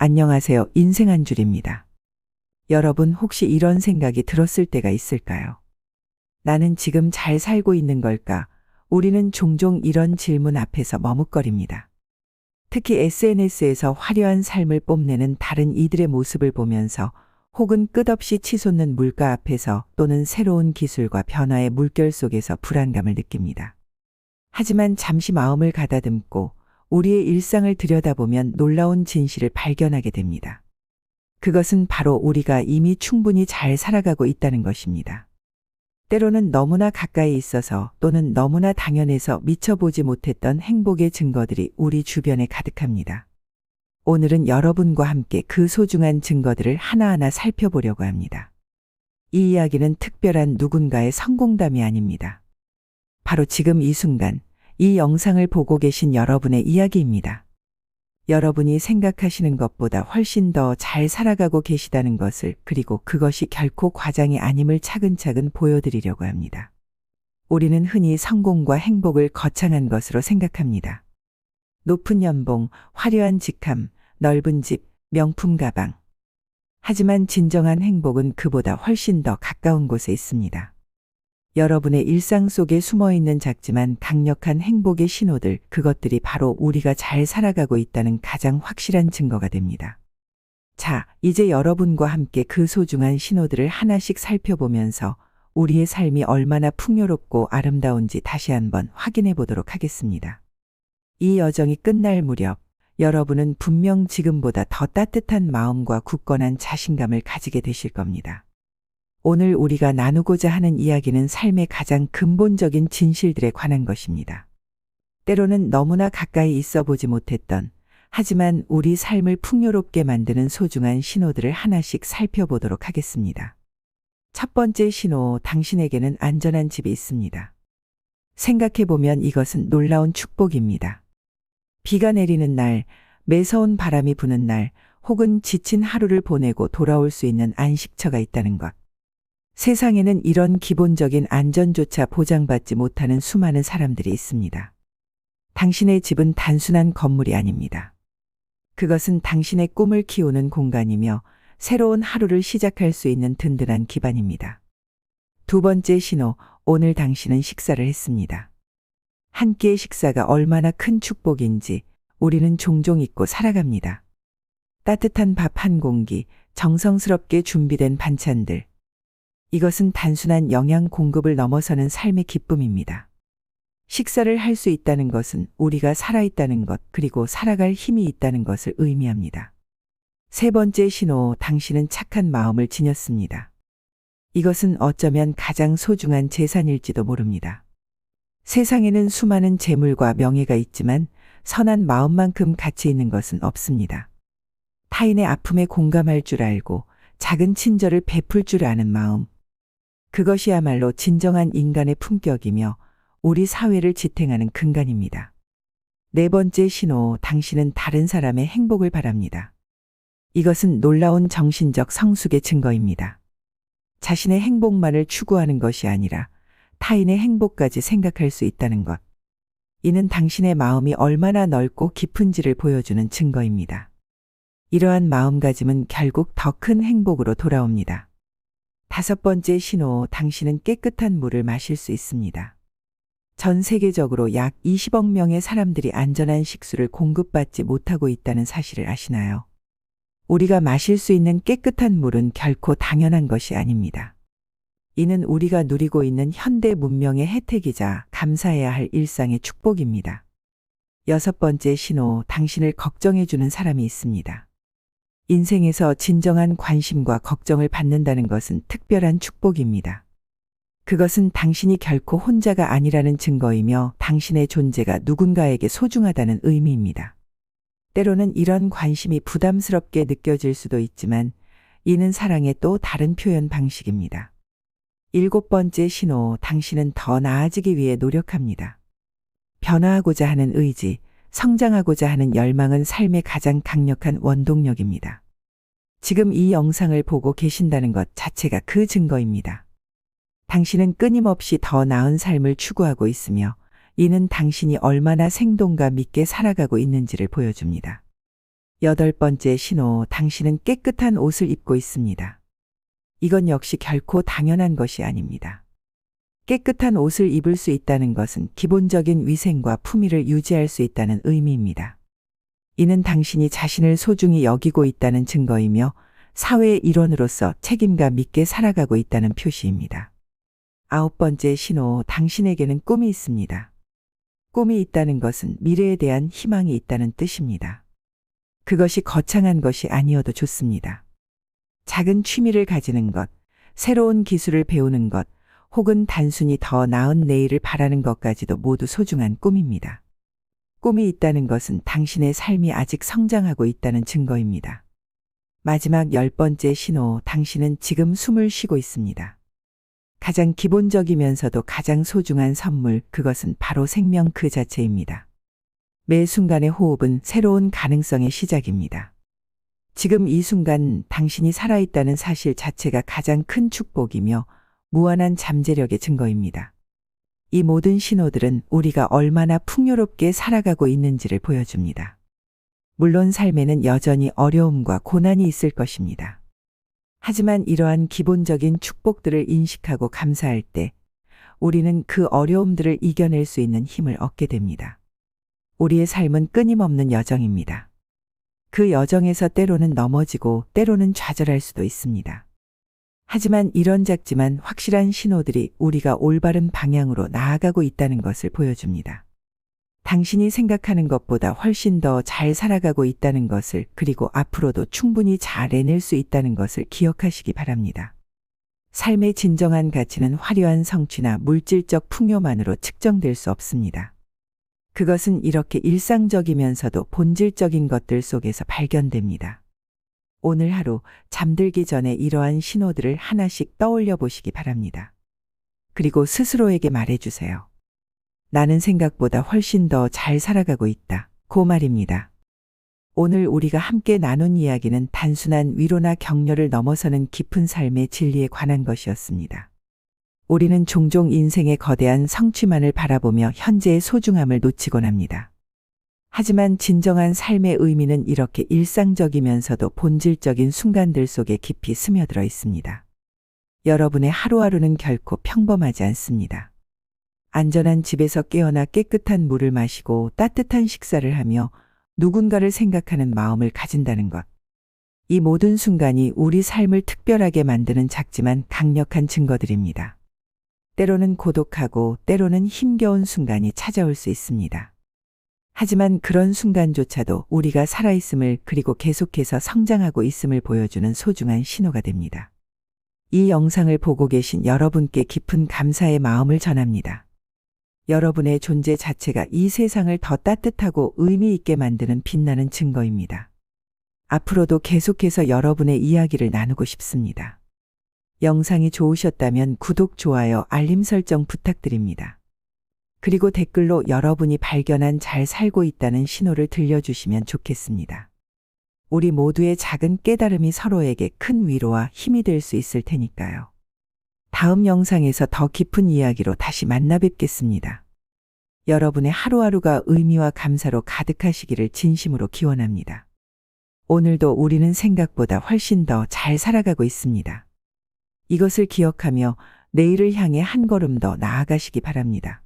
안녕하세요. 인생 한 줄입니다. 여러분 혹시 이런 생각이 들었을 때가 있을까요? 나는 지금 잘 살고 있는 걸까? 우리는 종종 이런 질문 앞에서 머뭇거립니다. 특히 SNS에서 화려한 삶을 뽐내는 다른 이들의 모습을 보면서 혹은 끝없이 치솟는 물가 앞에서 또는 새로운 기술과 변화의 물결 속에서 불안감을 느낍니다. 하지만 잠시 마음을 가다듬고 우리의 일상을 들여다보면 놀라운 진실을 발견하게 됩니다. 그것은 바로 우리가 이미 충분히 잘 살아가고 있다는 것입니다. 때로는 너무나 가까이 있어서 또는 너무나 당연해서 미처 보지 못했던 행복의 증거들이 우리 주변에 가득합니다. 오늘은 여러분과 함께 그 소중한 증거들을 하나하나 살펴보려고 합니다. 이 이야기는 특별한 누군가의 성공담이 아닙니다. 바로 지금 이 순간, 이 영상을 보고 계신 여러분의 이야기입니다. 여러분이 생각하시는 것보다 훨씬 더 잘 살아가고 계시다는 것을, 그리고 그것이 결코 과장이 아님을 차근차근 보여드리려고 합니다. 우리는 흔히 성공과 행복을 거창한 것으로 생각합니다. 높은 연봉, 화려한 직함, 넓은 집, 명품 가방. 하지만 진정한 행복은 그보다 훨씬 더 가까운 곳에 있습니다. 여러분의 일상 속에 숨어있는 작지만 강력한 행복의 신호들, 그것들이 바로 우리가 잘 살아가고 있다는 가장 확실한 증거가 됩니다. 자, 이제 여러분과 함께 그 소중한 신호들을 하나씩 살펴보면서 우리의 삶이 얼마나 풍요롭고 아름다운지 다시 한번 확인해 보도록 하겠습니다. 이 여정이 끝날 무렵 여러분은 분명 지금보다 더 따뜻한 마음과 굳건한 자신감을 가지게 되실 겁니다. 오늘 우리가 나누고자 하는 이야기는 삶의 가장 근본적인 진실들에 관한 것입니다. 때로는 너무나 가까이 있어 보지 못했던, 하지만 우리 삶을 풍요롭게 만드는 소중한 신호들을 하나씩 살펴보도록 하겠습니다. 첫 번째 신호, 당신에게는 안전한 집이 있습니다. 생각해보면 이것은 놀라운 축복입니다. 비가 내리는 날, 매서운 바람이 부는 날, 혹은 지친 하루를 보내고 돌아올 수 있는 안식처가 있다는 것. 세상에는 이런 기본적인 안전조차 보장받지 못하는 수많은 사람들이 있습니다. 당신의 집은 단순한 건물이 아닙니다. 그것은 당신의 꿈을 키우는 공간이며 새로운 하루를 시작할 수 있는 든든한 기반입니다. 두 번째 신호, 오늘 당신은 식사를 했습니다. 한 끼의 식사가 얼마나 큰 축복인지 우리는 종종 잊고 살아갑니다. 따뜻한 밥 한 공기, 정성스럽게 준비된 반찬들. 이것은 단순한 영양 공급을 넘어서는 삶의 기쁨입니다. 식사를 할 수 있다는 것은 우리가 살아있다는 것, 그리고 살아갈 힘이 있다는 것을 의미합니다. 세 번째 신호, 당신은 착한 마음을 지녔습니다. 이것은 어쩌면 가장 소중한 재산일지도 모릅니다. 세상에는 수많은 재물과 명예가 있지만 선한 마음만큼 가치 있는 것은 없습니다. 타인의 아픔에 공감할 줄 알고 작은 친절을 베풀 줄 아는 마음. 그것이야말로 진정한 인간의 품격이며 우리 사회를 지탱하는 근간입니다. 네 번째 신호, 당신은 다른 사람의 행복을 바랍니다. 이것은 놀라운 정신적 성숙의 증거입니다. 자신의 행복만을 추구하는 것이 아니라 타인의 행복까지 생각할 수 있다는 것. 이는 당신의 마음이 얼마나 넓고 깊은지를 보여주는 증거입니다. 이러한 마음가짐은 결국 더 큰 행복으로 돌아옵니다. 다섯 번째 신호, 당신은 깨끗한 물을 마실 수 있습니다. 전 세계적으로 약 20억 명의 사람들이 안전한 식수를 공급받지 못하고 있다는 사실을 아시나요? 우리가 마실 수 있는 깨끗한 물은 결코 당연한 것이 아닙니다. 이는 우리가 누리고 있는 현대 문명의 혜택이자 감사해야 할 일상의 축복입니다. 여섯 번째 신호, 당신을 걱정해주는 사람이 있습니다. 인생에서 진정한 관심과 걱정을 받는다는 것은 특별한 축복입니다. 그것은 당신이 결코 혼자가 아니라는 증거이며 당신의 존재가 누군가에게 소중하다는 의미입니다. 때로는 이런 관심이 부담스럽게 느껴질 수도 있지만 이는 사랑의 또 다른 표현 방식입니다. 일곱 번째 신호, 당신은 더 나아지기 위해 노력합니다. 변화하고자 하는 의지, 성장하고자 하는 열망은 삶의 가장 강력한 원동력입니다. 지금 이 영상을 보고 계신다는 것 자체가 그 증거입니다. 당신은 끊임없이 더 나은 삶을 추구하고 있으며 이는 당신이 얼마나 생동감 있게 살아가고 있는지를 보여줍니다. 8번째 신호, 당신은 깨끗한 옷을 입고 있습니다. 이건 역시 결코 당연한 것이 아닙니다. 깨끗한 옷을 입을 수 있다는 것은 기본적인 위생과 품위를 유지할 수 있다는 의미입니다. 이는 당신이 자신을 소중히 여기고 있다는 증거이며 사회의 일원으로서 책임감 있게 살아가고 있다는 표시입니다. 9번째 신호, 당신에게는 꿈이 있습니다. 꿈이 있다는 것은 미래에 대한 희망이 있다는 뜻입니다. 그것이 거창한 것이 아니어도 좋습니다. 작은 취미를 가지는 것, 새로운 기술을 배우는 것, 혹은 단순히 더 나은 내일을 바라는 것까지도 모두 소중한 꿈입니다. 꿈이 있다는 것은 당신의 삶이 아직 성장하고 있다는 증거입니다. 마지막 10번째 신호, 당신은 지금 숨을 쉬고 있습니다. 가장 기본적이면서도 가장 소중한 선물, 그것은 바로 생명 그 자체입니다. 매 순간의 호흡은 새로운 가능성의 시작입니다. 지금 이 순간 당신이 살아있다는 사실 자체가 가장 큰 축복이며 무한한 잠재력의 증거입니다. 이 모든 신호들은 우리가 얼마나 풍요롭게 살아가고 있는지를 보여줍니다. 물론 삶에는 여전히 어려움과 고난이 있을 것입니다. 하지만 이러한 기본적인 축복들을 인식하고 감사할 때 우리는 그 어려움들을 이겨낼 수 있는 힘을 얻게 됩니다. 우리의 삶은 끊임없는 여정입니다. 그 여정에서 때로는 넘어지고 때로는 좌절할 수도 있습니다. 하지만 이런 작지만 확실한 신호들이 우리가 올바른 방향으로 나아가고 있다는 것을 보여줍니다. 당신이 생각하는 것보다 훨씬 더 잘 살아가고 있다는 것을, 그리고 앞으로도 충분히 잘 해낼 수 있다는 것을 기억하시기 바랍니다. 삶의 진정한 가치는 화려한 성취나 물질적 풍요만으로 측정될 수 없습니다. 그것은 이렇게 일상적이면서도 본질적인 것들 속에서 발견됩니다. 오늘 하루 잠들기 전에 이러한 신호들을 하나씩 떠올려 보시기 바랍니다. 그리고 스스로에게 말해주세요. 나는 생각보다 훨씬 더 잘 살아가고 있다. 그 말입니다. 오늘 우리가 함께 나눈 이야기는 단순한 위로나 격려를 넘어서는 깊은 삶의 진리에 관한 것이었습니다. 우리는 종종 인생의 거대한 성취만을 바라보며 현재의 소중함을 놓치곤 합니다. 하지만 진정한 삶의 의미는 이렇게 일상적이면서도 본질적인 순간들 속에 깊이 스며들어 있습니다. 여러분의 하루하루는 결코 평범하지 않습니다. 안전한 집에서 깨어나 깨끗한 물을 마시고 따뜻한 식사를 하며 누군가를 생각하는 마음을 가진다는 것. 이 모든 순간이 우리 삶을 특별하게 만드는 작지만 강력한 증거들입니다. 때로는 고독하고 때로는 힘겨운 순간이 찾아올 수 있습니다. 하지만 그런 순간조차도 우리가 살아있음을, 그리고 계속해서 성장하고 있음을 보여주는 소중한 신호가 됩니다. 이 영상을 보고 계신 여러분께 깊은 감사의 마음을 전합니다. 여러분의 존재 자체가 이 세상을 더 따뜻하고 의미 있게 만드는 빛나는 증거입니다. 앞으로도 계속해서 여러분의 이야기를 나누고 싶습니다. 영상이 좋으셨다면 구독, 좋아요, 알림 설정 부탁드립니다. 그리고 댓글로 여러분이 발견한 잘 살고 있다는 신호를 들려주시면 좋겠습니다. 우리 모두의 작은 깨달음이 서로에게 큰 위로와 힘이 될 수 있을 테니까요. 다음 영상에서 더 깊은 이야기로 다시 만나 뵙겠습니다. 여러분의 하루하루가 의미와 감사로 가득하시기를 진심으로 기원합니다. 오늘도 우리는 생각보다 훨씬 더 잘 살아가고 있습니다. 이것을 기억하며 내일을 향해 한 걸음 더 나아가시기 바랍니다.